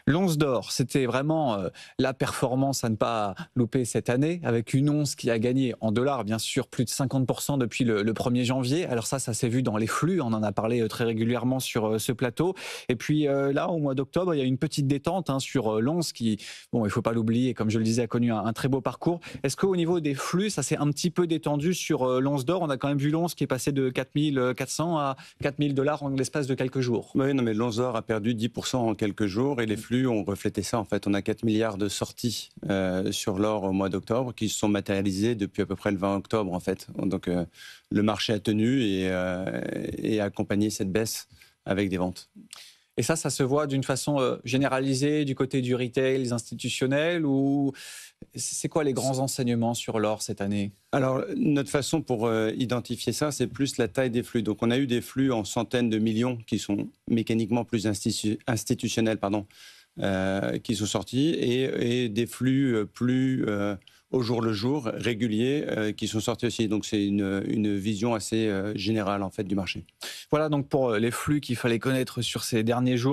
L'once d'or, c'était vraiment la performance à ne pas louper cette année, avec une once qui a gagné en dollars, bien sûr, plus de 50% depuis le 1er janvier. Alors ça s'est vu dans les flux, on en a parlé très régulièrement sur ce plateau. Et puis là, au mois d'octobre, il y a une petite détente sur l'once qui, bon, il ne faut pas l'oublier, comme je le disais, a connu un très beau parcours. Est-ce qu'au niveau des flux, ça s'est un petit peu détendu sur l'once d'or? On a quand même vu l'once qui est passée de 4400 à 4000 dollars en l'espace de quelques jours. Oui, non, mais l'once d'or a perdu 10% en quelques jours et les flux ont reflété ça. En fait, on a 4 milliards de sorties sur l'or au mois d'octobre qui se sont matérialisées depuis à peu près le 20 octobre. En fait. Donc, le marché a tenu et a accompagné cette baisse avec des ventes. Et ça se voit d'une façon généralisée du côté du retail, des institutionnels, ou c'est quoi les grands enseignements sur l'or cette année? Alors, notre façon pour identifier ça, c'est plus la taille des flux. Donc, on a eu des flux en centaines de millions qui sont mécaniquement plus institutionnels, qui sont sortis, et des flux plus au jour le jour, réguliers, qui sont sortis aussi. Donc, c'est une vision assez générale, en fait, du marché. Voilà donc pour les flux qu'il fallait connaître sur ces derniers jours.